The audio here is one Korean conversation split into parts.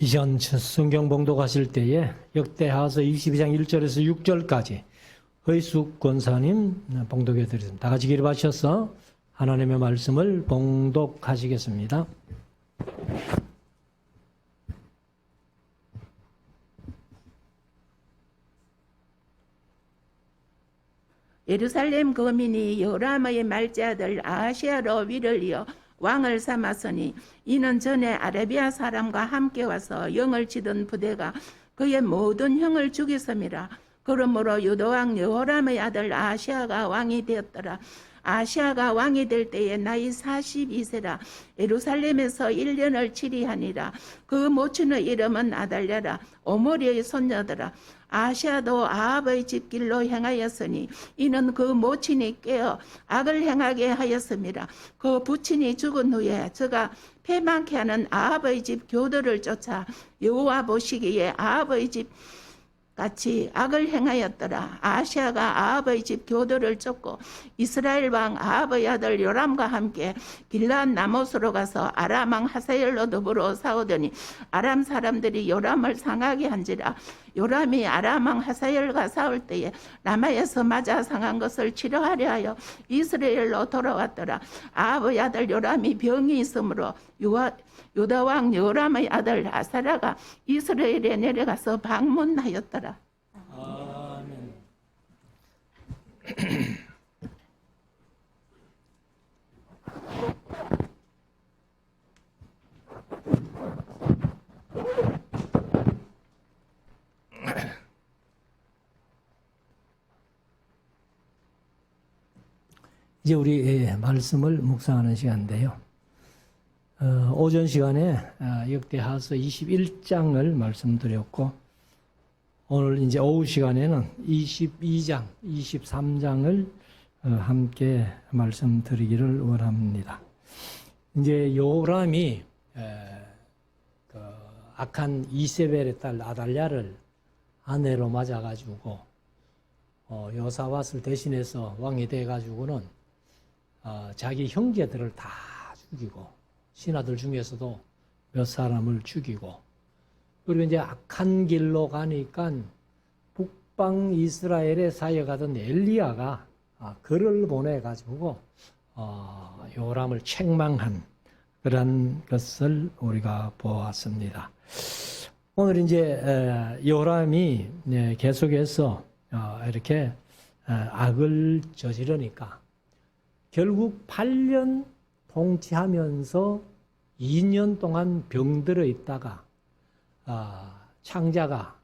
이전 성경 봉독하실 때에 역대하서 22장 1절에서 6절까지 의숙 권사님 봉독해 드리겠습니다. 다 같이 기립하셔서 하나님의 말씀을 봉독하시겠습니다. 예루살렘 거민이 요람의 말째 아들 아하시아로 위를 이어 왕을 삼았으니 이는 전에 아라비아 사람과 함께 와서 영을 치던 부대가 그의 모든 형을 죽였음이라. 그러므로 유다왕 여호람의 아들 아하시아가 왕이 되었더라. 아하시아가 왕이 될 때에 나이 42세라. 예루살렘에서 1년을 치리하니라. 그 모친의 이름은 아달랴라. 오므리의 손녀더라. 아하시아도 아합의 집길로 행하였으니 이는 그 모친이 깨어 악을 행하게 하였음이라. 그 부친이 죽은 후에 저가 패망케 하는 아합의 집 교도를 쫓아 여호와 보시기에 아합의 집 같이 악을 행하였더라. 아하시아가 아합의 집 교도를 쫓고 이스라엘 왕 아합의 아들 요람과 함께 길르앗 나못으로 가서 아람 왕 하사엘로 더불어 싸우더니 아람 사람들이 요람을 상하게 한지라. 요람이 아람 왕 하사엘과 싸울 때에 라마에서 맞아 상한 것을 치료하려 하여 이스라엘로 돌아왔더라. 아합의 아들 요람이 병이 있으므로 유다 왕 요람의 아들 아사랴가 이스라엘에 내려가서 방문하였더라. 아멘. 이제 우리 말씀을 묵상하는 시간인데요. 오전 시간에 역대하서 21장을 말씀드렸고 오늘 이제 오후 시간에는 22장, 23장을 함께 말씀드리기를 원합니다. 이제 요람이 그 악한 이세벨의 딸 아달랴를 아내로 맞아가지고 여사밧을 대신해서 왕이 돼가지고는 자기 형제들을 다 죽이고 신하들 중에서도 몇 사람을 죽이고 그리고 이제 악한 길로 가니까 북방 이스라엘에 사역하던 엘리야가 글을 보내가지고 요람을 책망한 그런 것을 우리가 보았습니다. 오늘 이제 요람이 계속해서 이렇게 악을 저지르니까 결국 8년 통치하면서 2년 동안 병들어 있다가 창자가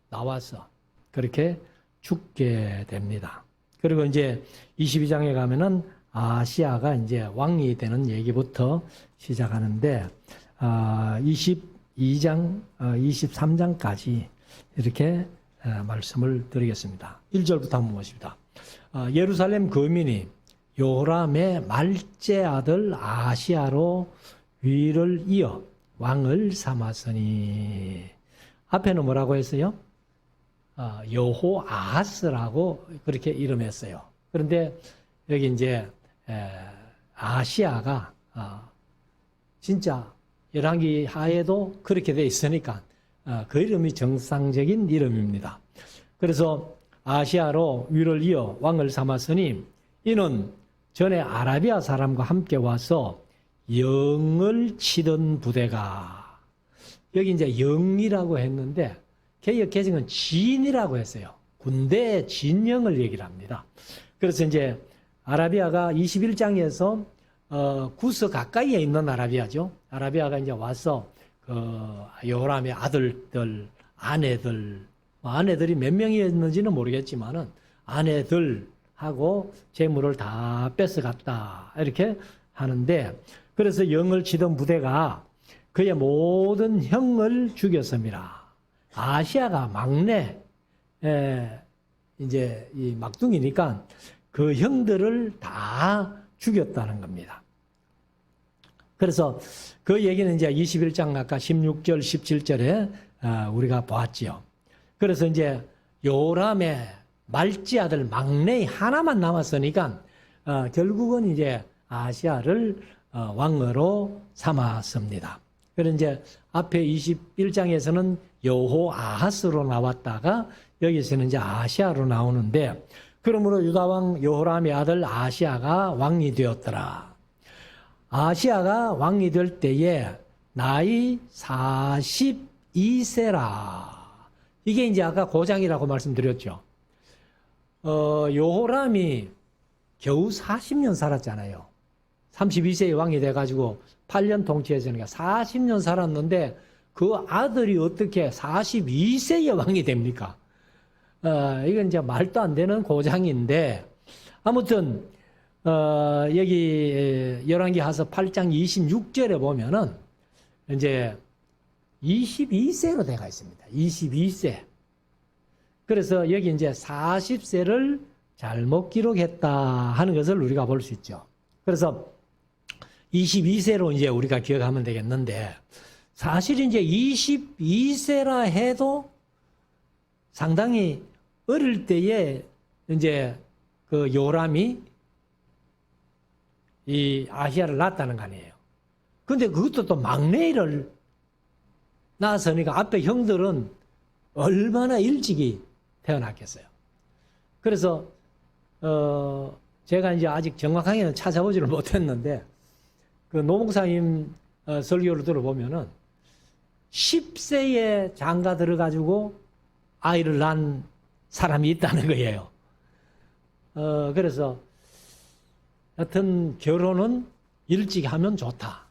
나와서 그렇게 죽게 됩니다. 그리고 이제 22장에 가면은 아하시아가 이제 왕이 되는 얘기부터 시작하는데 22장, 23장까지 이렇게 말씀을 드리겠습니다. 1절부터 한번 보십니다. 예루살렘 거민이 요람의 말째 아들 아하시아로 위를 이어 왕을 삼았으니 앞에는 뭐라고 했어요? 여호아하스라고 그렇게 이름했어요. 그런데 여기 이제 아하시아가 진짜 열왕기 하에도 그렇게 돼 있으니까 그 이름이 정상적인 이름입니다. 그래서 아하시아로 위를 이어 왕을 삼았으니 이는 전에 아라비아 사람과 함께 와서 영을 치던 부대가 여기 이제 영이라고 했는데 개역 개정은 진이라고 했어요. 군대의 진영을 얘기를 합니다. 그래서 이제 아라비아가 21장에서 구스 가까이에 있는 아라비아죠. 아라비아가 이제 와서 요람의 아들들, 아내들이 몇 명이었는지는 모르겠지만은 아내들하고 재물을 다 뺏어갔다 이렇게 하는데 그래서 영을 치던 부대가 그의 모든 형을 죽였습니다. 아시아가 막내 이제 이 막둥이니까 그 형들을 다 죽였다는 겁니다. 그래서 그 얘기는 이제 21장 아까 16절, 17절에 우리가 보았지요. 그래서 이제 요람의 말지 아들 막내 하나만 남았으니까 결국은 이제 아시아를 왕으로 삼았습니다. 그래서 이제 앞에 21장에서는 여호아하스로 나왔다가 여기서는 이제 아시아로 나오는데, 그러므로 유다왕 여호람의 아들 아시아가 왕이 되었더라. 아시아가 왕이 될 때에 나이 42세라. 이게 이제 아까 고장이라고 말씀드렸죠. 여호람이 겨우 40년 살았잖아요. 32세의 왕이 돼가지고 8년 통치했으니까 40년 살았는데 그 아들이 어떻게 42세의 왕이 됩니까? 이건 이제 말도 안 되는 고장인데, 아무튼 여기 열왕기하서 8장 26절에 보면은 이제 22세로 되어 있습니다. 22세. 그래서 여기 이제 40세를 잘못 기록했다 하는 것을 우리가 볼 수 있죠. 그래서 22세로 이제 우리가 기억하면 되겠는데, 사실 이제 22세라 해도 상당히 어릴 때에 이제 그 요람이 이 아시아를 낳았다는 거 아니에요. 근데 그것도 또 막내를 낳았으니까 앞에 형들은 얼마나 일찍이 태어났겠어요. 그래서 제가 이제 아직 정확하게는 찾아보지를 못했는데, 그 노목사님 설교를 들어보면은 10세에 장가 들어가지고 아이를 낳은 사람이 있다는 거예요. 그래서 여튼 결혼은 일찍 하면 좋다.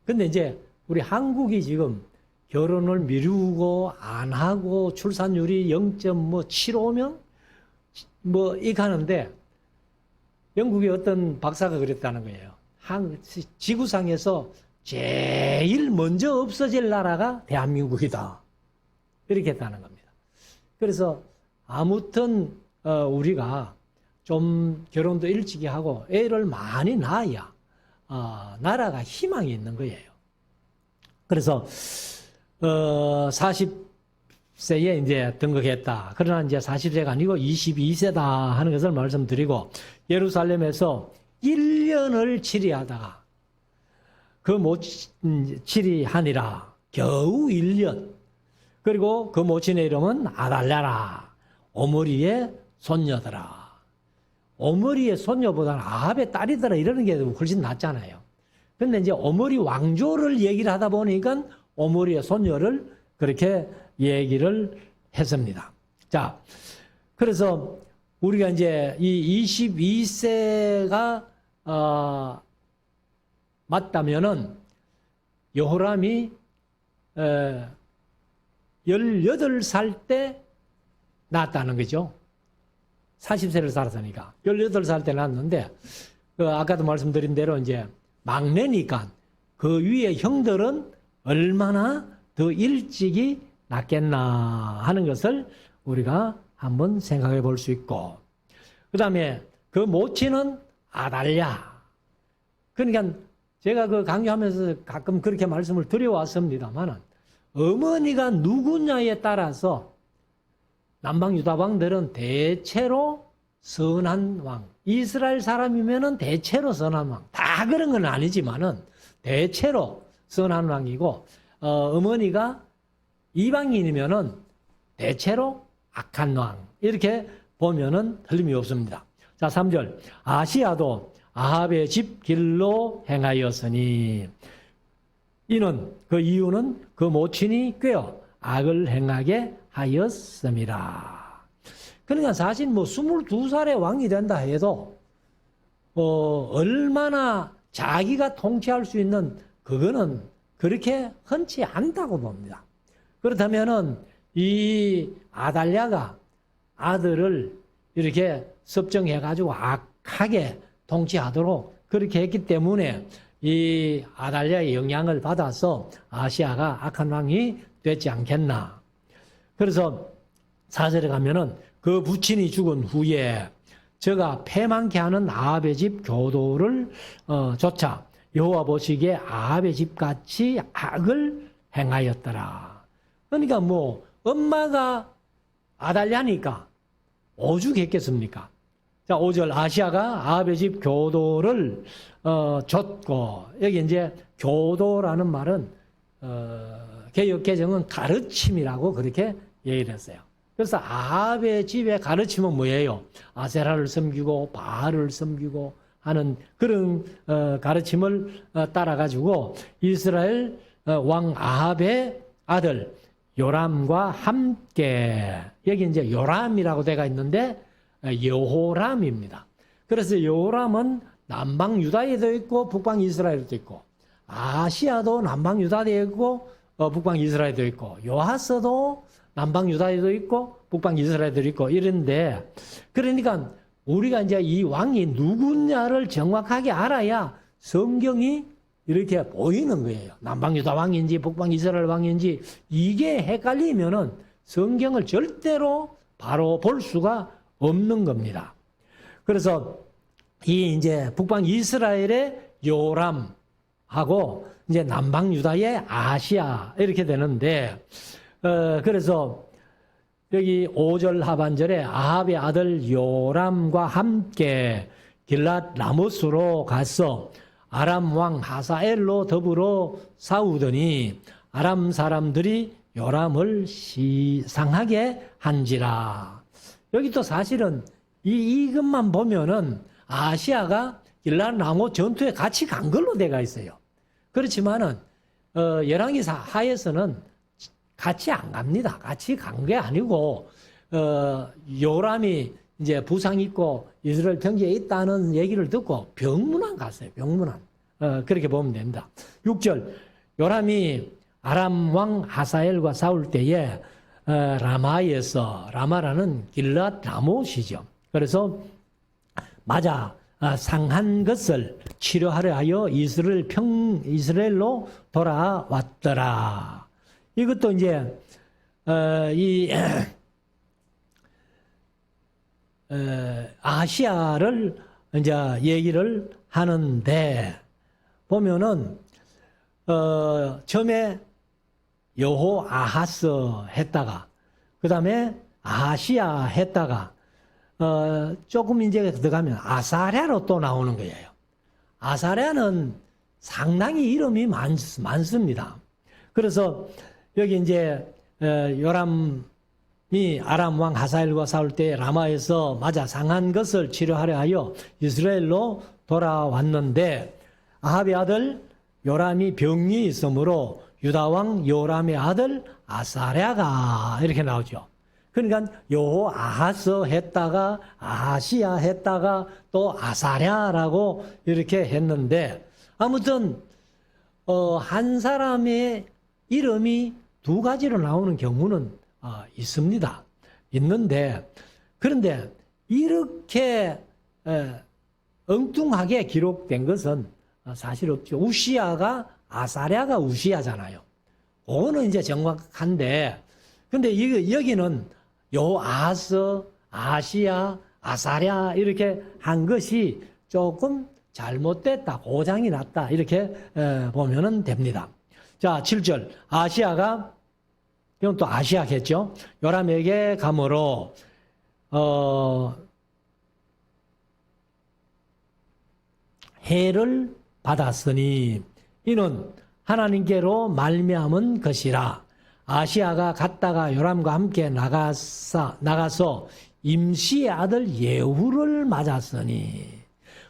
근데 이제 우리 한국이 지금 결혼을 미루고 안 하고 출산율이 0.75면 뭐 이렇게 하는데, 영국의 어떤 박사가 그랬다는 거예요. 지구상에서 제일 먼저 없어질 나라가 대한민국이다. 이렇게 했다는 겁니다. 그래서 아무튼 우리가 좀 결혼도 일찍이 하고 애를 많이 낳아야 나라가 희망이 있는 거예요. 그래서 40세에 이제 등극했다. 그러나 이제 40세가 아니고 22세다 하는 것을 말씀드리고, 예루살렘에서 1년을 치리하다가 그 못 치리하니라. 겨우 1년. 그리고 그 모친의 이름은 아달랴라. 오므리의 손녀더라. 오므리의 손녀보다는 아합의 딸이더라 이러는 게 훨씬 낫잖아요. 근데 이제 오므리 왕조를 얘기를 하다 보니까 오므리의 손녀를 그렇게 얘기를 했습니다. 자, 그래서 우리가 이제 이 22세가 맞다면은 여호람이 18살 때 낳았다는 거죠. 40세를 살았으니까 18살 때 낳았는데, 아까도 말씀드린 대로 이제 막내니까 그 위에 형들은 얼마나 더 일찍이 낳겠나 하는 것을 우리가 한번 생각해 볼 수 있고, 그 다음에 그 모친은 아달랴. 그러니까 제가 그 강조하면서 가끔 그렇게 말씀을 드려왔습니다만, 어머니가 누구냐에 따라서 남방 유다 왕들은 대체로 선한 왕, 이스라엘 사람이면은 대체로 선한 왕, 다 그런 건 아니지만은 대체로 선한 왕이고, 어머니가 이방인이면은 대체로 악한 왕, 이렇게 보면은 틀림이 없습니다. 자, 3절. 아시아도 아합의 집 길로 행하였으니, 이는 그 이유는 그 모친이 꾀어 악을 행하게 하였음이라. 그러니까 사실 뭐 22살에 왕이 된다 해도 얼마나 자기가 통치할 수 있는 그거는 그렇게 흔치 않다고 봅니다. 그렇다면은 이 아달랴가 아들을 이렇게 섭정해가지고 악하게 통치하도록 그렇게 했기 때문에 이 아달랴의 영향을 받아서 아시아가 악한 왕이 되지 않겠나. 그래서 4절에 가면은 그 부친이 죽은 후에 저가 패망케 하는 아합의 집 교도를 조차 여호와 보시기에 아합의 집같이 악을 행하였더라. 그러니까 뭐 엄마가 아달랴니까 오죽했겠습니까? 자, 5절. 아시아가 아합의 집 교도를 줬고, 여기 이제 교도라는 말은 개역 개정은 가르침이라고 그렇게 얘기를 했어요. 그래서 아합의 집의 가르침은 뭐예요? 아세라를 섬기고 바알을 섬기고 하는 그런 가르침을 따라가지고 이스라엘 왕 아합의 아들 요람과 함께, 여기 이제 요람이라고 되어 있는데 여호람입니다. 그래서 여호람은 남방 유다에도 있고 북방 이스라엘에도 있고, 아시아도 남방 유다에 있고 북방 이스라엘에도 있고, 요하스도 남방 유다에도 있고 북방 이스라엘에도 있고 이런데, 그러니까 우리가 이제 이 왕이 누구냐를 정확하게 알아야 성경이 이렇게 보이는 거예요. 남방 유다 왕인지 북방 이스라엘 왕인지 이게 헷갈리면은 성경을 절대로 바로 볼 수가 없는 겁니다. 그래서 이 이제 북방 이스라엘의 요람하고 이제 남방 유다의 아시아 이렇게 되는데, 그래서 여기 5절 하반절에 아합의 아들 요람과 함께 길랏 라모스로 가서 아람 왕 하사엘로 더불어 싸우더니 아람 사람들이 요람을 상하게 한지라. 여기 또 사실은 이것만 보면은 아시아가 길랏 라모 전투에 같이 간 걸로 돼가 있어요. 그렇지만은 열왕기사 하에서는 같이 안 갑니다. 같이 간 게 아니고 요람이 이제 부상 있고 이스라엘 평지에 있다는 얘기를 듣고 병문안 갔어요. 병문안. 그렇게 보면 됩니다. 6절 요람이 아람 왕 하사엘과 싸울 때에 라마에서, 라마라는 길랏 라못이죠. 그래서 맞아 상한 것을 치료하려 하여 이스라엘로 돌아왔더라. 이것도 이제 아시아를 이제 얘기를 하는데 보면은 처음에 여호 아하스 했다가 그 다음에 아시아 했다가 조금 이제 들어가면 아사랴로 또 나오는 거예요. 아사랴는 상당히 이름이 많습니다. 그래서 여기 이제 요람이 아람 왕 하사엘과 싸울 때 라마에서 맞아 상한 것을 치료하려 하여 이스라엘로 돌아왔는데, 아합의 아들 요람이 병이 있으므로 유다 왕 요람의 아들 아사랴가 이렇게 나오죠. 그러니까 여호아하스 했다가 아시아 했다가 또 아사랴라고 이렇게 했는데, 아무튼 한 사람의 이름이 두 가지로 나오는 경우는 있습니다. 있는데, 그런데 이렇게 엉뚱하게 기록된 것은 사실 없죠. 우시아가 아사랴가 우시아잖아요. 그거는 이제 정확한데, 근데 여기는 여호아하스, 아시아, 아사랴 이렇게 한 것이 조금 잘못됐다, 고장이 났다 이렇게 보면은 됩니다. 자, 7절 아시아가, 이건 또 아시아겠죠. 요람에게 감으로 해를 받았으니 이는 하나님께로 말미암은 것이라. 아시아가 갔다가 요람과 함께 나가서 임시의 아들 예후를 맞았으니,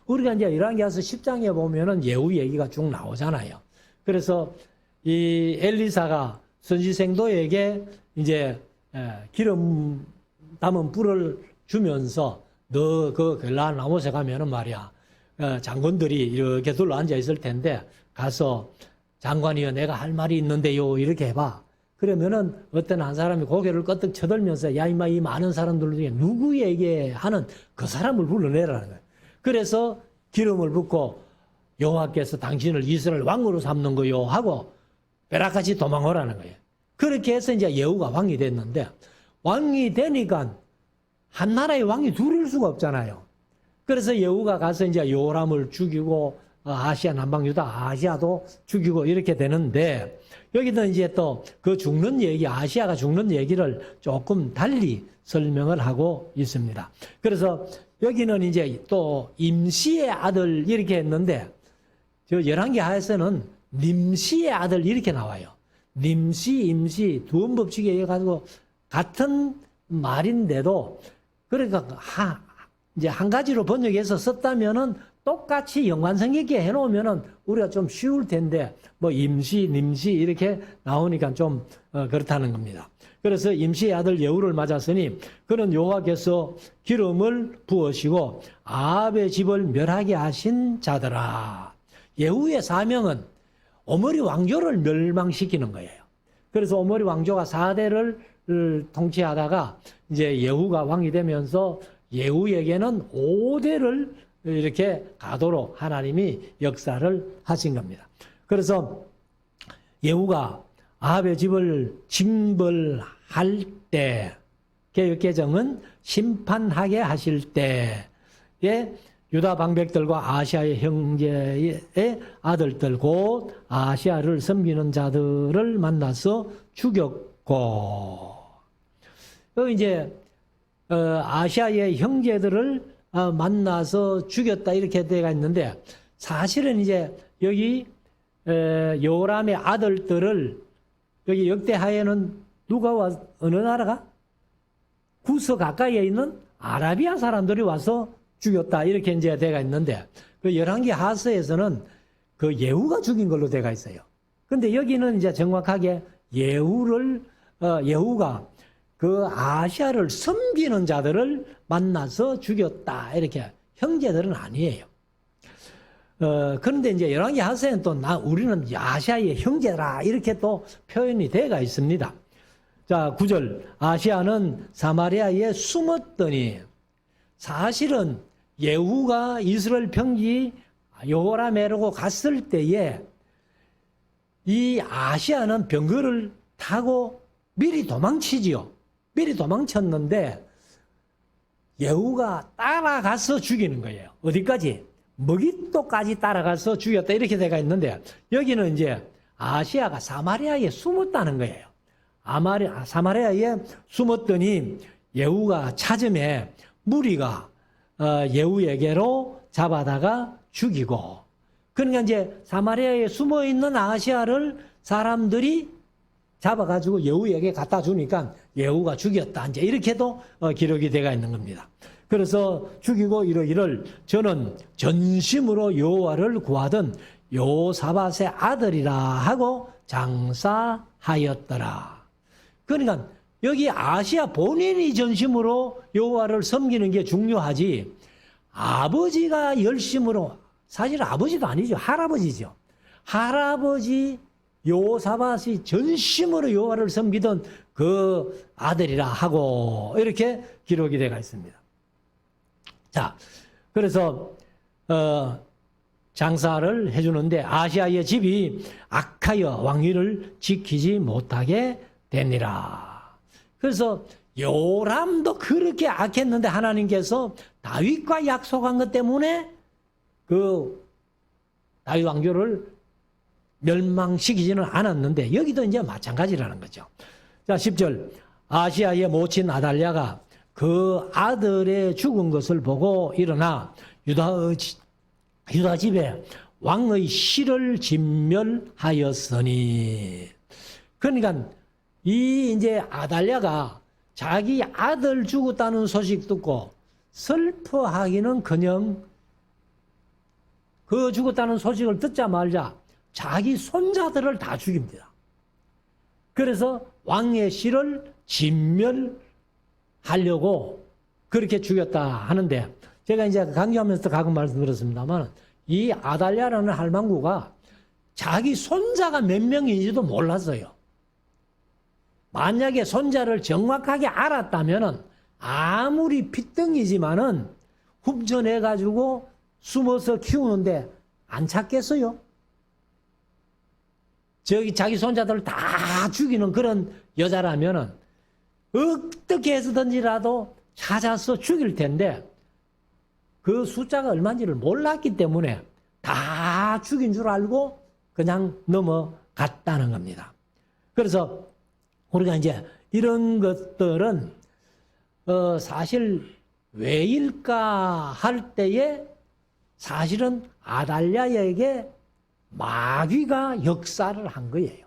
우리가 이제 열왕기하서 10장에 보면은 예후 얘기가 쭉 나오잖아요. 그래서 이 엘리사가 선지생도에게 이제 기름 담은 불을 주면서 너 그 길랏 라못에 가면은 말이야 장군들이 이렇게 둘러 앉아 있을 텐데 가서 장관이여 내가 할 말이 있는데요 이렇게 해봐. 그러면은 어떤 한 사람이 고개를 끄덕 쳐들면서 야 이마 이 많은 사람들 중에 누구에게 하는 그 사람을 불러내라는 거예요. 그래서 기름을 붓고 여호와께서 당신을 이스라엘 왕으로 삼는 거요 하고 베라같이 도망오라는 거예요. 그렇게 해서 이제 예후가 왕이 됐는데, 왕이 되니까 한 나라의 왕이 둘일 수가 없잖아요. 그래서 예후가 가서 이제 요람을 죽이고 아시아 남방 유다 아시아도 죽이고 이렇게 되는데, 여기는 이제 또 그 죽는 얘기, 아시아가 죽는 얘기를 조금 달리 설명을 하고 있습니다. 그래서 여기는 이제 또 임시의 아들 이렇게 했는데, 저 열왕기 하에서는 님시의 아들 이렇게 나와요. nim시, 임시 두 원법칙에 의해 가지고 같은 말인데도 그러니까 이제 한 가지로 번역해서 썼다면은 똑같이 연관성 있게 해놓으면은 우리가 좀 쉬울 텐데 뭐 임시, nim시 이렇게 나오니까 좀 그렇다는 겁니다. 그래서 임시의 아들 예후를 맞았으니 그는 여호와께서 기름을 부으시고 아합의 집을 멸하게 하신 자더라. 예후의 사명은 오므리 왕조를 멸망시키는 거예요. 그래서 오므리 왕조가 4대를 통치하다가 이제 예후가 왕이 되면서 예후에게는 5대를 이렇게 가도록 하나님이 역사를 하신 겁니다. 그래서 예후가 아합의 집을 징벌할 때, 개역개정은 심판하게 하실 때에 유다 방백들과 아시아의 형제의 아들들 곧 아시아를 섬기는 자들을 만나서 죽였고, 이제 아시아의 형제들을 만나서 죽였다 이렇게 되어 있는데, 사실은 이제 여기 요람의 아들들을 여기 역대하에는 누가 어느 나라가? 구서 가까이에 있는 아라비아 사람들이 와서 죽였다 이렇게 이제 되어 있는데, 그 열왕기 하서에서는 그 예후가 죽인 걸로 되어 있어요. 근데 여기는 이제 정확하게 예후가 그 아시아를 섬기는 자들을 만나서 죽였다 이렇게, 형제들은 아니에요. 그런데 이제 열왕기 하서에는 또 우리는 아시아의 형제라 이렇게 또 표현이 되어 있습니다. 자, 9절. 아시아는 사마리아에 숨었더니, 사실은 예후가 이스라엘 평지 요라메로 갔을 때에 이 아시아는 병거를 타고 미리 도망치지요. 미리 도망쳤는데 예후가 따라가서 죽이는 거예요. 어디까지? 머깃도까지 따라가서 죽였다 이렇게 되어 있는데, 여기는 이제 아시아가 사마리아에 숨었다는 거예요. 사마리아에 숨었더니 예후가 찾음에 무리가 예후에게로 잡아다가 죽이고, 그러니까 이제 사마리아에 숨어 있는 아시아를 사람들이 잡아가지고 예후에게 갖다 주니까 예후가 죽였다 이제 이렇게도 기록이 되어 있는 겁니다. 그래서 죽이고 이르기를 저는 전심으로 여호와를 구하던 요사밧의 아들이라 하고 장사하였더라. 그러니까 여기 아시아 본인이 전심으로 여호와를 섬기는 게 중요하지, 아버지가 열심으로, 사실 아버지도 아니죠, 할아버지죠. 할아버지 요사밧이 전심으로 여호와를 섬기던 그 아들이라 하고 이렇게 기록이 되어 있습니다. 자, 그래서 장사를 해주는데 아시아의 집이 악하여 왕위를 지키지 못하게 되니라. 그래서 요람도 그렇게 악했는데 하나님께서 다윗과 약속한 것 때문에 그 다윗 왕조를 멸망시키지는 않았는데, 여기도 이제 마찬가지라는 거죠. 자, 10절. 아시아의 모친 아달랴가 그 아들의 죽은 것을 보고 일어나 유다 집에 왕의 실을 진멸하였으니. 그러니까 이 이제 아달랴가 자기 아들 죽었다는 소식 듣고 슬퍼하기는커녕 그 죽었다는 소식을 듣자 말자 자기 손자들을 다 죽입니다. 그래서 왕의 실을 진멸하려고 그렇게 죽였다 하는데, 제가 이제 강조하면서 가끔 말씀드렸습니다만, 이 아달랴라는 할망구가 자기 손자가 몇 명인지도 몰랐어요. 만약에 손자를 정확하게 알았다면은 아무리 핏덩이지만은 훔쳐내가지고 숨어서 키우는데 안 찾겠어요? 저기 자기 손자들을 다 죽이는 그런 여자라면은 어떻게 해서든지라도 찾아서 죽일 텐데, 그 숫자가 얼마인지를 몰랐기 때문에 다 죽인 줄 알고 그냥 넘어갔다는 겁니다. 그래서 우리가 이제 이런 것들은 사실 왜일까 할 때에 사실은 아달랴에게 마귀가 역사를 한 거예요.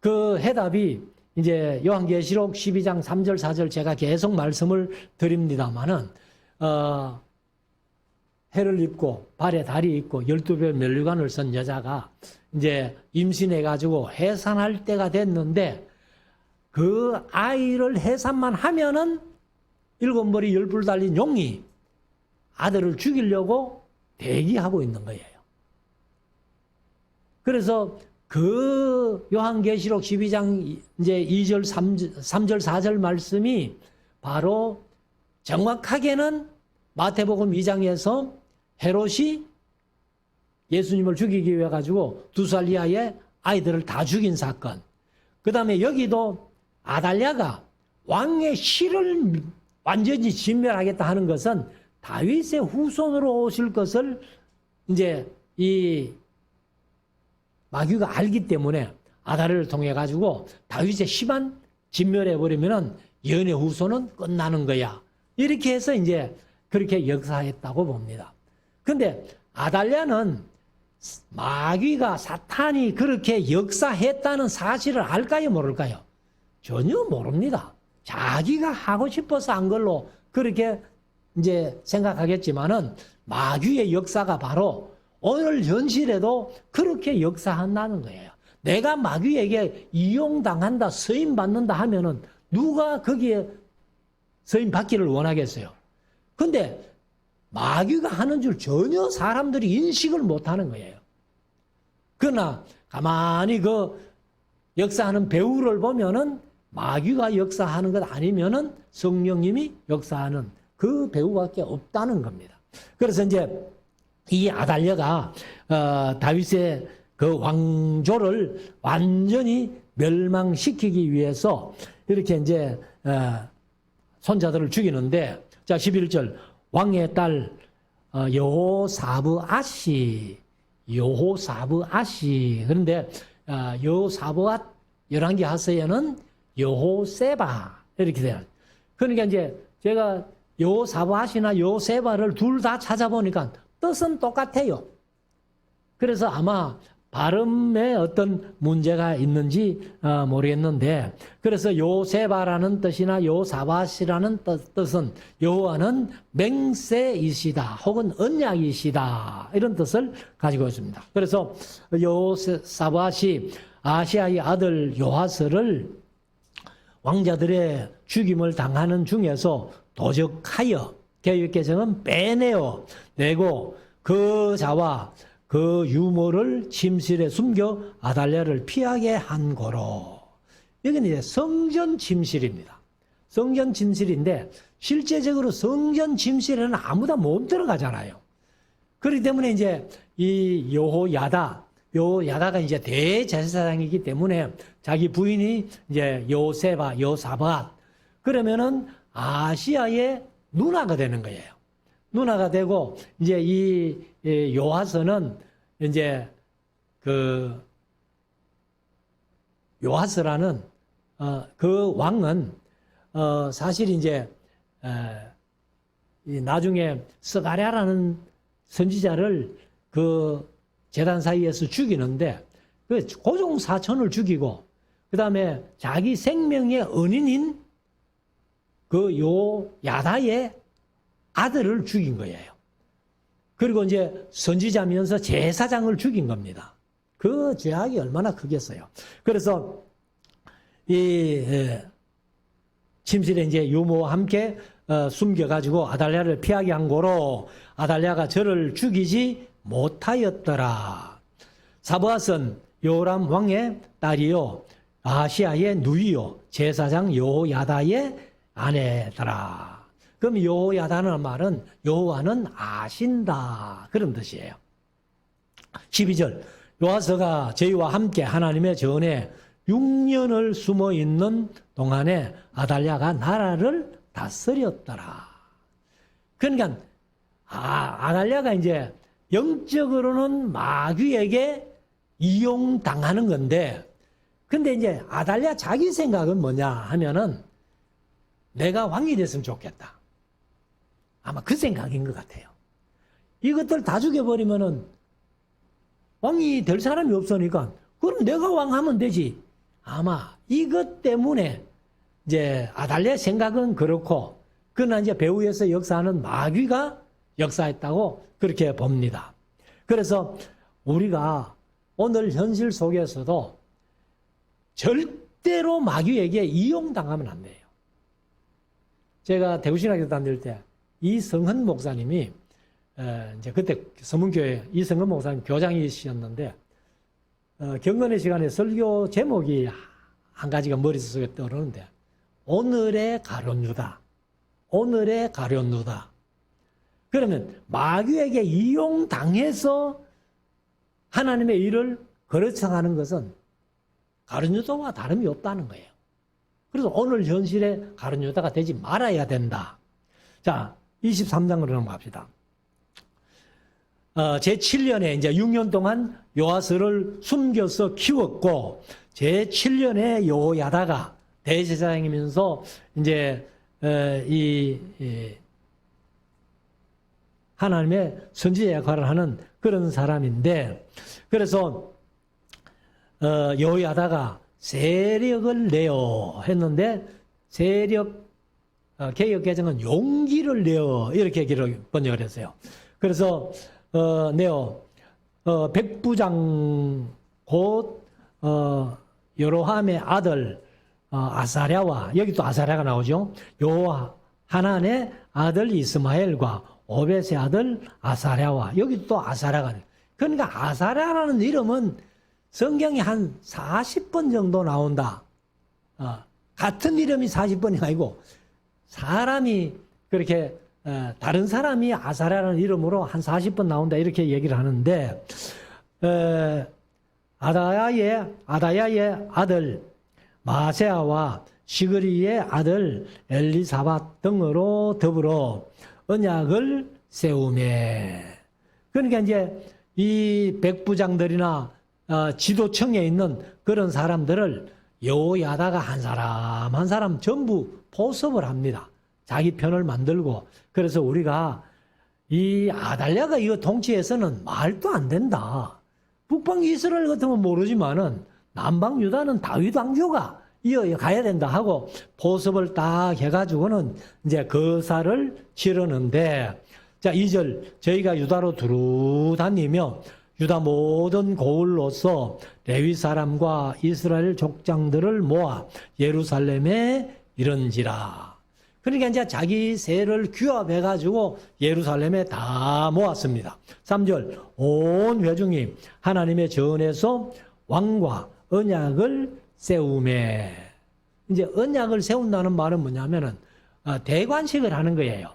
그 해답이 이제 요한계시록 12장 3절 4절 제가 계속 말씀을 드립니다마는 해를 입고 발에 달이 있고 12별 면류관을 쓴 여자가 이제 임신해가지고 해산할 때가 됐는데 그 아이를 해산만 하면은 7머리 10뿔 달린 용이 아들을 죽이려고 대기하고 있는 거예요. 그래서 그 요한계시록 12장 이제 2절 3절 4절 말씀이 바로 정확하게는 마태복음 2장에서 헤롯이 예수님을 죽이기 위해 가지고 2살 이하의 아이들을 다 죽인 사건. 그 다음에 여기도 아달랴가 왕의 실을 완전히 진멸하겠다 하는 것은 다윗의 후손으로 오실 것을 이제 이 마귀가 알기 때문에 아달랴를 통해 가지고 다윗의 심한 진멸해버리면은 예언의 후손은 끝나는 거야. 이렇게 해서 이제 그렇게 역사했다고 봅니다. 근데 아달랴는 마귀가 사탄이 그렇게 역사했다는 사실을 알까요, 모를까요? 전혀 모릅니다. 자기가 하고 싶어서 한 걸로 그렇게 이제 생각하겠지만은 마귀의 역사가 바로 오늘 현실에도 그렇게 역사한다는 거예요. 내가 마귀에게 이용당한다, 서임받는다 하면은 누가 거기에 서임받기를 원하겠어요? 근데 마귀가 하는 줄 전혀 사람들이 인식을 못하는 거예요. 그러나 가만히 그 역사하는 배우를 보면은 마귀가 역사하는 것 아니면은 성령님이 역사하는 그 배우밖에 없다는 겁니다. 그래서 이제 이 아달랴가 다윗의 그 왕조를 완전히 멸망시키기 위해서 이렇게 이제 손자들을 죽이는데, 자 11절 왕의 딸 여호사브앗이 그런데 여호사브앗 열왕기 하서에는 여호세바 이렇게 돼요. 그러니까 이제 제가 여호사브앗이나 여호세바를 둘 다 찾아보니까 뜻은 똑같아요. 그래서 아마 발음에 어떤 문제가 있는지 모르겠는데, 그래서 요세바라는 뜻이나 요사바시라는 뜻은 여호와는 맹세이시다 혹은 언약이시다 이런 뜻을 가지고 있습니다. 그래서 요사바시 아시아의 아들 요하스를 왕자들의 죽임을 당하는 중에서 도적하여 개혁개정은 빼내어 내고 그 자와 그 유모를 침실에 숨겨 아달랴를 피하게 한 거로. 여기는 이제 성전 침실입니다. 성전 침실인데 실제적으로 성전 침실에는 아무도 못 들어가잖아요. 그렇기 때문에 이제 이 여호야다가 이제 대제사장이기 때문에 자기 부인이 이제 요세바, 요사밧 그러면은 아시아의 누나가 되는 거예요. 누나가 되고 이제 이 요하스는 이제 그 요하스라는 그 왕은 사실 이제 나중에 스가랴라는 선지자를 그 제단 사이에서 죽이는데 그 고종 사촌을 죽이고 그 다음에 자기 생명의 은인인 그 요야다의 아들을 죽인 거예요. 그리고 이제 선지자면서 제사장을 죽인 겁니다. 그 죄악이 얼마나 크겠어요. 그래서 이 침실에 이제 유모와 함께 숨겨가지고 아달랴를 피하게 한 고로 아달랴가 저를 죽이지 못하였더라. 사브앗은 요람 왕의 딸이요 아시아의 누이요 제사장 여호야다의 아내더라. 그럼 여호야다는 말은 여호와는 아신다 그런 뜻이에요. 12절 요하스가 저희와 함께 하나님의 전에 6년을 숨어 있는 동안에 아달랴가 나라를 다스렸더라. 그러니까 아달랴가 이제 영적으로는 마귀에게 이용당하는 건데, 근데 이제 아달랴 자기 생각은 뭐냐 하면은 내가 왕이 됐으면 좋겠다. 아마 그 생각인 것 같아요. 이것들 다 죽여버리면은 왕이 될 사람이 없으니까 그럼 내가 왕하면 되지. 아마 이것 때문에 이제 아달랴의 생각은 그렇고, 그러나 이제 배후에서 역사하는 마귀가 역사했다고 그렇게 봅니다. 그래서 우리가 오늘 현실 속에서도 절대로 마귀에게 이용당하면 안 돼요. 제가 대구신학교 다닐 때 이성헌 목사님이 이제 그때 서문교회 이성헌 목사님 교장이셨는데 경건의 시간에 설교 제목이 한 가지가 머릿속에 떠오르는데 오늘의 가룟유다. 오늘의 가룟유다. 그러면 마귀에게 이용당해서 하나님의 일을 거르쳐가는 것은 가룟유다와 다름이 없다는 거예요. 그래서 오늘 현실의 가룟유다가 되지 말아야 된다. 자, 23장으로 넘어갑시다. 제7년에 이제 6년 동안 요아스를 숨겨서 키웠고, 제7년에 요야다가 대제사장이면서 이제 하나님의 선지자 역할을 하는 그런 사람인데, 그래서 요야다가 세력을 내어 했는데, 세력 개역 개정은 용기를 내어 이렇게 번역을 했어요. 그래서 내어 백부장 곧 여로함의 아들 아사랴와, 여기 또 아사랴가 나오죠. 요하난의 아들 이스마엘과 오벳의 아들 아사랴와, 여기 또 아사랴가. 그러니까 아사랴라는 이름은 성경에 한 40번 정도 나온다. 같은 이름이 40번이 아니고 사람이 그렇게 다른 사람이 아사랴라는 이름으로 한 40번 나온다 이렇게 얘기를 하는데, 아다야의 아들 마세아와 시그리의 아들 엘리사밧 등으로 더불어 언약을 세우매. 그러니까 이제 이 백부장들이나 지도청에 있는 그런 사람들을 요야다가 한 사람 한 사람 전부 포섭을 합니다. 자기 편을 만들고. 그래서 우리가 이 아달랴가 이거 통치에서는 말도 안 된다. 북방 이스라엘 같으면 모르지만은 남방 유다는 다윗 왕조가 이어가야 된다 하고 포섭을 딱 해가지고는 이제 거사를 치르는데, 자, 2절, 저희가 유다로 두루 다니며 유다 모든 고을로서 레위 사람과 이스라엘 족장들을 모아 예루살렘에 이른지라. 그러니까 이제 자기 세를 규합해가지고 예루살렘에 다 모았습니다. 3절, 온 회중이 하나님의 전에서 왕과 언약을 세우매. 이제 언약을 세운다는 말은 뭐냐면은 대관식을 하는 거예요.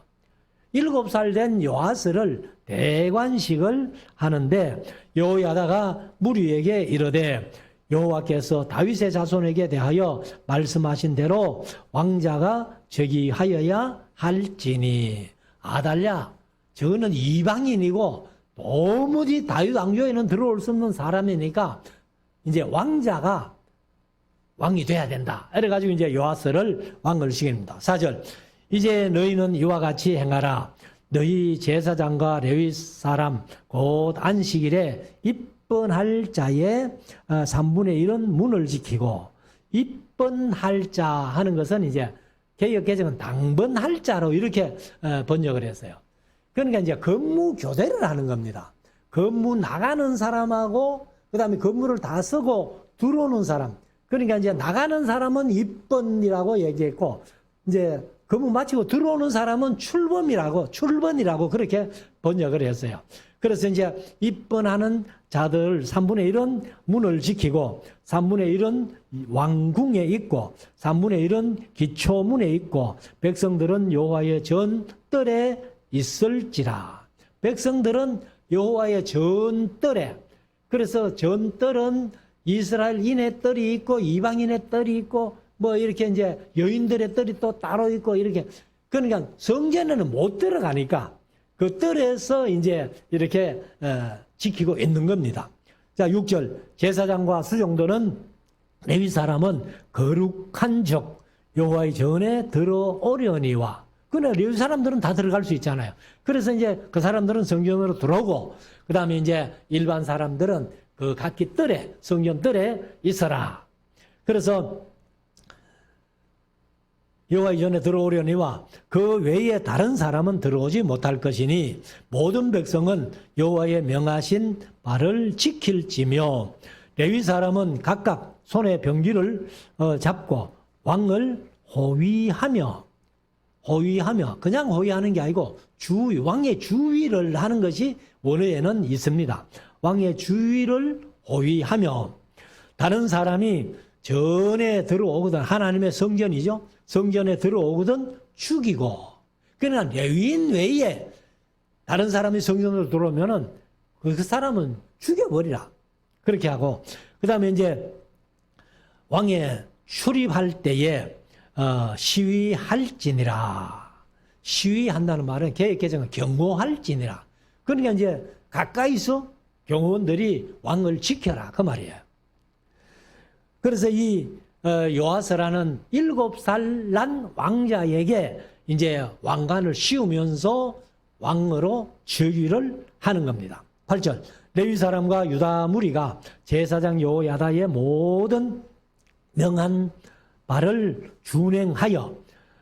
7살 된 요아스를 대관식을 하는데, 요야다가 무리에게 이르되 여호와께서 다윗의 자손에게 대하여 말씀하신 대로 왕자가 즉위하여야 할지니. 아달랴, 저는 이방인이고 도무지 다윗 왕조에는 들어올 수 없는 사람이니까 이제 왕자가 왕이 돼야 된다. 그래가지고 이제 요아스를 왕을 시킵니다. 4절, 이제 너희는 이와 같이 행하라. 너희 제사장과 레위 사람 곧 안식일에 입번할 자의 3분의 1은 문을 지키고, 입번할 자 하는 것은 이제 개역 개정은 당번할 자로 이렇게 번역을 했어요. 그러니까 이제 근무 교대를 하는 겁니다. 근무 나가는 사람하고 그다음에 근무를 다 쓰고 들어오는 사람. 그러니까 이제 나가는 사람은 입번이라고 얘기했고, 이제 근무 마치고 들어오는 사람은 출번이라고 그렇게 번역을 했어요. 그래서 이제 입번하는 자들 3분의 1은 문을 지키고, 3분의 1은 왕궁에 있고, 3분의 1은 기초문에 있고, 백성들은 여호와의 전뜰에 있을지라. 백성들은 여호와의 전뜰에. 그래서 전뜰은 이스라엘인의 뜰이 있고 이방인의 뜰이 있고 뭐 이렇게 이제 여인들의 뜰이 또 따로 있고 이렇게. 그러니까 성전에는 못 들어가니까 그 뜰에서 이제 이렇게 지키고 있는 겁니다. 자, 6절, 제사장과 수종들은 레위 사람은 거룩한 적 여호와의 전에 들어오려니와. 그러나 레위 사람들은 다 들어갈 수 있잖아요. 그래서 이제 그 사람들은 성전으로 들어오고, 그 다음에 이제 일반 사람들은 그 각기 뜰에, 성전 뜰에 있어라. 그래서 여호와의 전에 들어오려니와 그 외에 다른 사람은 들어오지 못할 것이니 모든 백성은 여호와의 명하신 바를 지킬지며 레위 사람은 각각 손에 병기를 잡고 왕을 호위하며 그냥 호위하는 게 아니고 왕의 주위를 하는 것이 원어에는 있습니다. 왕의 주위를 호위하며 다른 사람이 전에 들어오거든 하나님의 성전이죠. 성전에 들어오거든 죽이고 그러나 레위인 외에 다른 사람이 성전으로 들어오면은 그 사람은 죽여버리라. 그렇게 하고 그 다음에 이제 왕에 출입할 때에 시위할지니라. 시위한다는 말은 개혁개정은 경고할지니라. 그러니까 이제 가까이서 경호원들이 왕을 지켜라 그 말이에요. 그래서 이 요아스라는 7살 난 왕자에게 이제 왕관을 씌우면서 왕으로 즉위를 하는 겁니다. 8절 레위 사람과 유다 무리가 제사장 여호야다의 모든 명한 바를 준행하여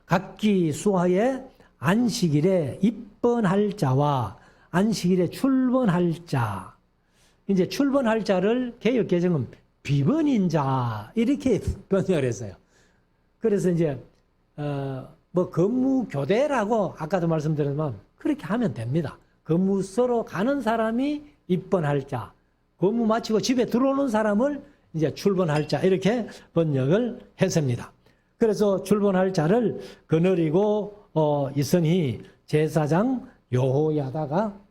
각기 수하에 안식일에 입번할 자와 안식일에 출번할 자, 이제 출번할 자를 개역 개정은 비번인 자 이렇게 번역을 했어요. 그래서 이제 뭐 근무 교대라고 아까도 말씀드렸지만 그렇게 하면 됩니다. 근무소로 가는 사람이 입번할 자, 근무 마치고 집에 들어오는 사람을 이제 출번할 자 이렇게 번역을 했습니다. 그래서 출번할 자를 거느리고 있으니 제사장 여호야다가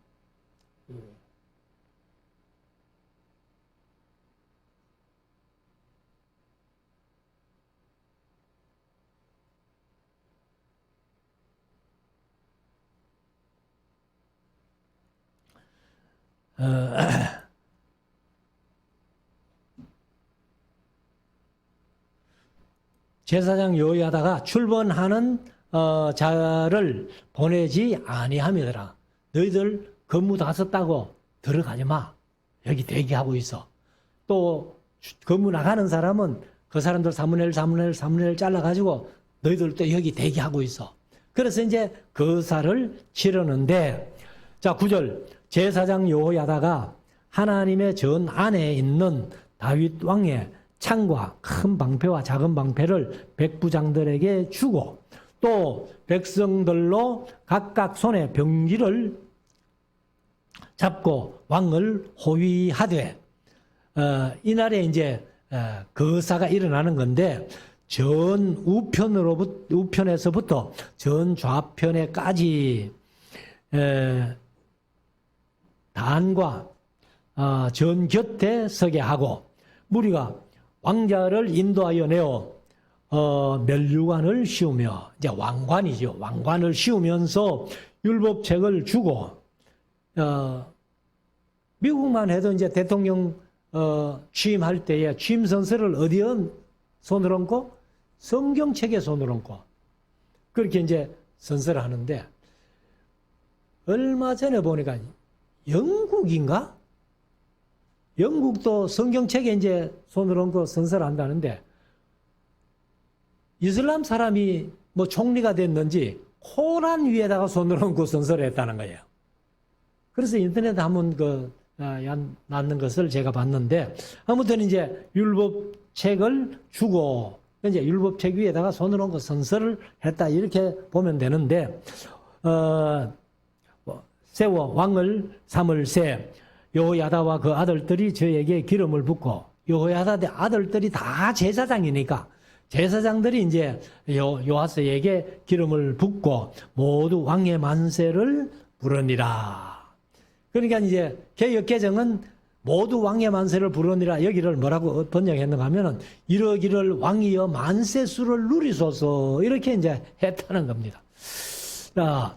제사장 여호야다가 출번하는 자를 보내지 아니함이더라. 너희들 근무 다 썼다고 들어가지 마. 여기 대기하고 있어. 또 근무 나가는 사람은 그 사람들 3분의 1 잘라가지고 너희들 또 여기 대기하고 있어. 그래서 이제 거사를 치르는데 자 9절 제사장 여호야다가 하나님의 전 안에 있는 다윗 왕의 창과 큰 방패와 작은 방패를 백부장들에게 주고 또 백성들로 각각 손에 병기를 잡고 왕을 호위하되 이날에 이제 거사가 일어나는 건데 전 우편에서부터 전 좌편에까지 단과 전 곁에 서게 하고 무리가 왕자를 인도하여 내어 멸류관을 씌우며 이제 왕관이죠. 왕관을 씌우면서 율법책을 주고 미국만 해도 이제 대통령 취임할 때에 취임 선서를 어디에 손을 얹고 성경책에 손을 얹고 그렇게 이제 선서를 하는데 얼마 전에 보니까 영국인가? 영국도 성경책에 이제 손을 얹고 선서를 한다는데 이슬람 사람이 뭐 총리가 됐는지 코란 위에다가 손을 얹고 선서를 했다는 거예요. 그래서 인터넷에 한번 낳는 것을 제가 봤는데 아무튼 이제 율법책을 주고 이제 율법책 위에다가 손을 얹고 선서를 했다 이렇게 보면 되는데 세워 왕을 삼을 새 여호야다와 그 아들들이 저에게 기름을 붓고 여호야다의 아들들이 다 제사장이니까 제사장들이 이제 요아스에게 기름을 붓고 모두 왕의 만세를 부르니라. 그러니까 이제 개역 개정은 모두 왕의 만세를 부르니라 여기를 뭐라고 번역했는가 하면은 이러기를 왕이여 만세수를 누리소서 이렇게 이제 했다는 겁니다. 자,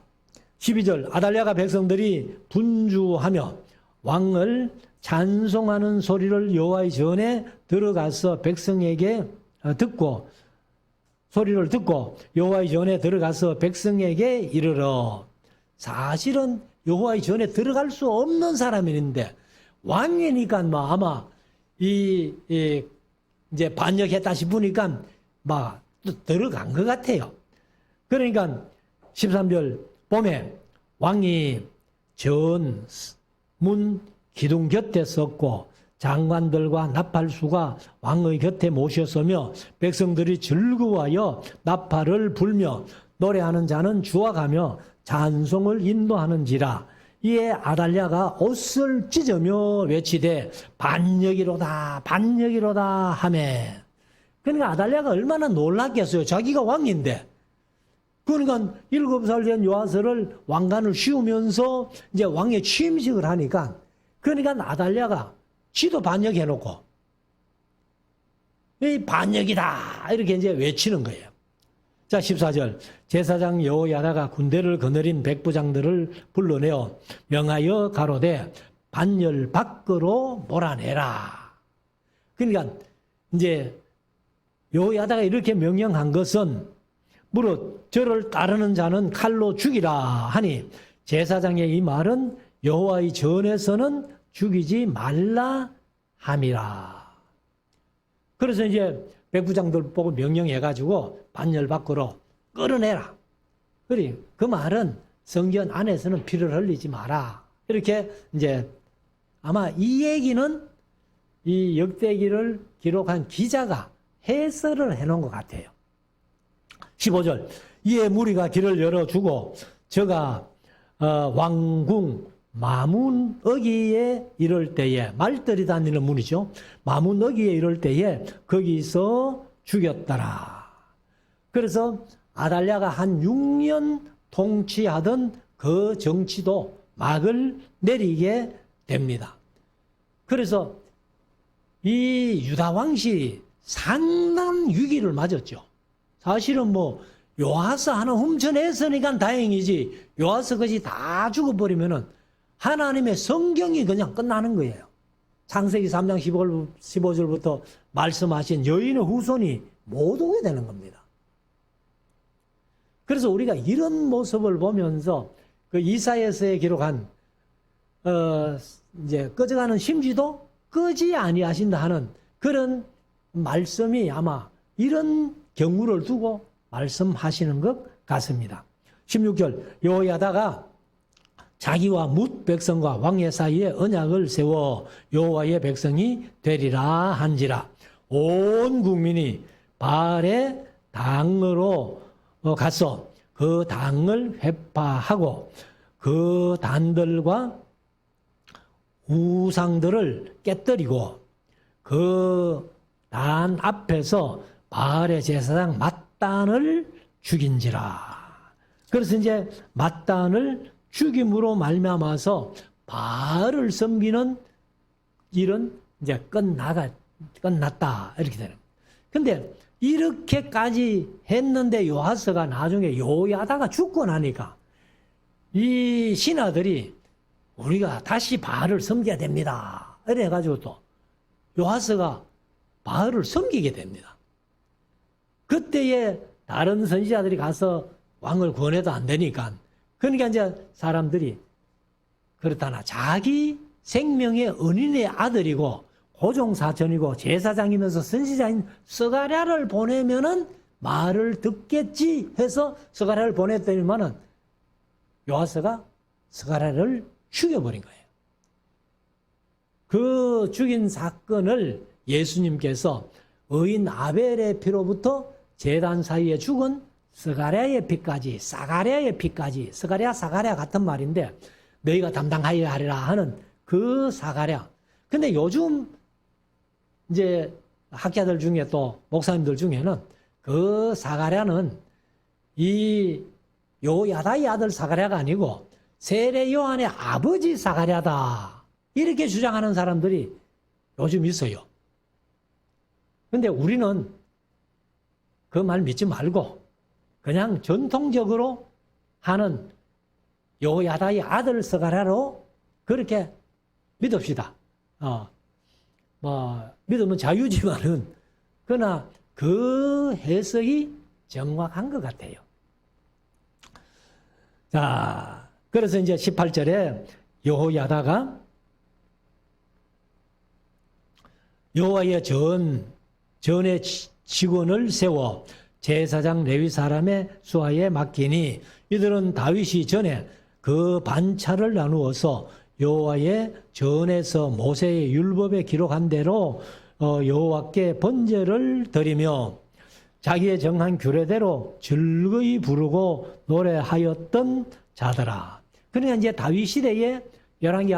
12절 아달랴가 백성들이 분주하며 왕을 찬송하는 소리를 여호와의 전에 들어가서 백성에게 듣고 소리를 듣고 여호와의 전에 들어가서 백성에게 이르러 사실은 여호와의 전에 들어갈 수 없는 사람인데 왕이니까 뭐 아마 이 이제 반역했다 싶으니까 막 또 들어간 것 같아요. 그러니까 13절 봄에 왕이 전 문 기둥 곁에 섰고 장관들과 나팔수가 왕의 곁에 모셨으며 백성들이 즐거워하여 나팔을 불며 노래하는 자는 주와가며 찬송을 인도하는지라. 이에 아달랴가 옷을 찢으며 외치되 반역이로다 반역이로다 하매. 그러니까 아달랴가 얼마나 놀랐겠어요. 자기가 왕인데. 그러니까 7살 된 요아스를 왕관을 씌우면서 이제 왕의 취임식을 하니까, 그러니까 아달랴가 지도 반역해놓고 이 반역이다 이렇게 이제 외치는 거예요. 자, 14절 제사장 여호야다가 군대를 거느린 백부장들을 불러내어 명하여 가로되 반열 밖으로 몰아내라. 그러니까 이제 여호야다가 이렇게 명령한 것은 무릇 저를 따르는 자는 칼로 죽이라 하니, 제사장의 이 말은 여호와의 전에서는 죽이지 말라 함이라. 그래서 이제 백부장들 보고 명령해가지고 반열 밖으로 끌어내라. 그래, 그 말은 성전 안에서는 피를 흘리지 마라. 이렇게 이제 아마 이 얘기는 이 역대기를 기록한 기자가 해설을 해놓은 것 같아요. 15절 이에 무리가 길을 열어주고 저가 왕궁 마문어기에 이를 때에, 말들이 다니는 문이죠. 마문어기에 이를 때에 거기서 죽였더라. 그래서 아달랴가 한 6년 통치하던 그 정치도 막을 내리게 됩니다. 그래서 이 유다 왕실이 상당한 위기를 맞았죠. 사실은 뭐 요아스 하나 훔쳐냈으니까 다행이지, 요아스 것이 다 죽어버리면은 하나님의 성경이 그냥 끝나는 거예요. 창세기 3장 15절부터 말씀하신 여인의 후손이 못 오게 되는 겁니다. 그래서 우리가 이런 모습을 보면서 그 이사야서에 기록한 이제 꺼져가는 심지도 끄지 아니하신다 하는 그런 말씀이 아마 이런 경우를 두고 말씀하시는 것 같습니다. 16절 여호야다가 자기와 뭇 백성과 왕의 사이에 언약을 세워 여호와의 백성이 되리라 한지라. 온 국민이 바알의 당으로 가서 그 당을 회파하고 그 단들과 우상들을 깨뜨리고 그 단 앞에서 바알의 제사장 맏단을 죽인지라. 그래서 이제 맏단을 죽임으로 말미암아서 바알을 섬기는 일은 이제 끝났다 이렇게 되는 거예요. 근데 이렇게까지 했는데 요아스가 나중에 요야다가 죽고 나니까 이 신하들이 우리가 다시 바알을 섬겨야 됩니다. 이래 가지고 또 요아스가 바알을 섬기게 됩니다. 그때에 다른 선지자들이 가서 왕을 구원해도 안 되니까, 그러니까 이제 사람들이 그렇다나 자기 생명의 은인의 아들이고 고종사천이고 제사장이면서 선지자인 스가랴를 보내면은 말을 듣겠지 해서 스가랴를 보냈더니만은 요아스가 스가랴를 죽여버린 거예요. 그 죽인 사건을 예수님께서 의인 아벨의 피로부터 제단 사이에 죽은 스가랴의 피까지, 사가랴의 피까지, 스가랴, 사가랴 같은 말인데 너희가 담당하여야 하리라 하는 그 사가랴. 근데 요즘 이제 학자들 중에 또 목사님들 중에는 그 사가랴는 이 요야다의 아들 사가랴가 아니고 세례 요한의 아버지 사가랴다, 이렇게 주장하는 사람들이 요즘 있어요. 근데 우리는 그 말 믿지 말고 그냥 전통적으로 하는 요야다의 아들 스가랴로 그렇게 믿읍시다. 믿으면 자유지만은, 그러나 그 해석이 정확한 것 같아요. 자, 그래서 이제 18절에 여호야다가 여호와의 전에 직원을 세워 제사장 레위 사람의 수하에 맡기니 이들은 다윗이 전에 그 반차를 나누어서 여호와의 전에서 모세의 율법에 기록한 대로 여호와께 번제를 드리며 자기의 정한 규례대로 즐거이 부르고 노래하였던 자더라. 그러니까 이제 다윗 시대에 열왕기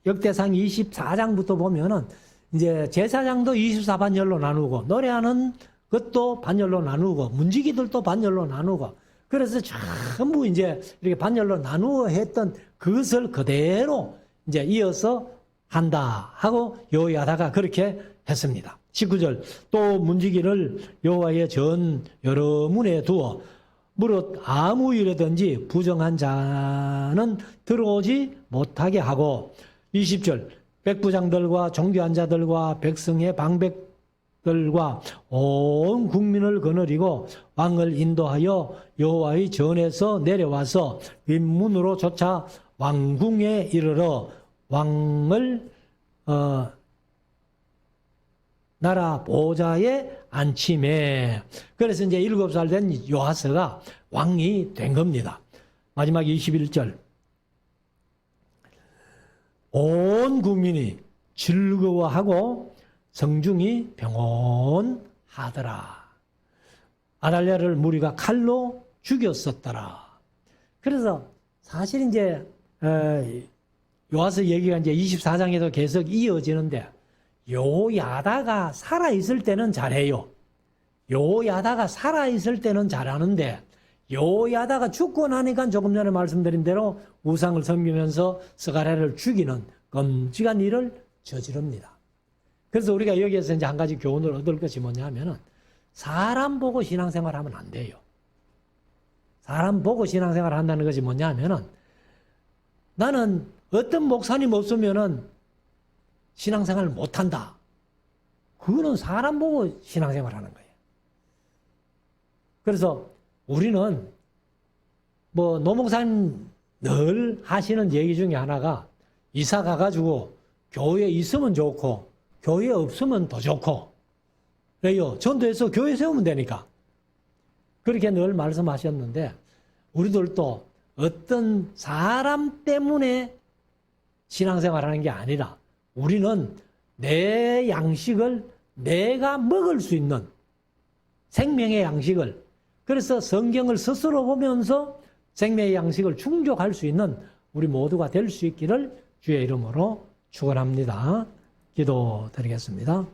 역대상 24장부터 보면은 이제 제사장도 24반열로 나누고 노래하는 것도 반열로 나누고 문지기들도 반열로 나누고 그래서 전부 이제 이렇게 반열로 나누어 했던 그것을 그대로 이제 이어서 한다 하고 여호야다가 그렇게 했습니다. 19절 또 문지기를 여호와의 전 여러 문에 두어 무릇 아무 일이든지 부정한 자는 들어오지 못하게 하고 20절 백부장들과 종교한 자들과 백성의 방백들과 온 국민을 거느리고 왕을 인도하여 여호와의 전에서 내려와서 윗문으로 쫓아 왕궁에 이르러 왕을 나라 보좌에 앉히매. 그래서 이제 7살 된 요아스가 왕이 된 겁니다. 마지막 21절. 온 국민이 즐거워하고 성중이 평온하더라. 아달랴를 무리가 칼로 죽였었더라. 그래서 사실 이제 요아스 얘기가 이제 24장에도 계속 이어지는데 요야다가 살아있을 때는 잘해요. 요야다가 살아있을 때는 잘하는데 요야다가 죽고 나니까 조금 전에 말씀드린 대로 우상을 섬기면서 스가랴를 죽이는 끔찍한 일을 저지릅니다. 그래서 우리가 여기에서 이제 한 가지 교훈을 얻을 것이 뭐냐면은 사람 보고 신앙생활 하면 안 돼요. 사람 보고 신앙생활 한다는 것이 뭐냐면은 나는 어떤 목사님 없으면은 신앙생활을 못한다. 그거는 사람 보고 신앙생활 하는 거예요. 그래서 우리는 뭐 노목사님 늘 하시는 얘기 중에 하나가 이사 가가지고 교회에 있으면 좋고 교회에 없으면 더 좋고 왜요? 전도해서 교회 세우면 되니까. 그렇게 늘 말씀하셨는데 우리들도 어떤 사람 때문에 신앙생활하는 게 아니라 우리는 내 양식을 내가 먹을 수 있는 생명의 양식을 그래서 성경을 스스로 보면서 생명의 양식을 충족할 수 있는 우리 모두가 될 수 있기를 주의 이름으로 축원합니다. 기도드리겠습니다.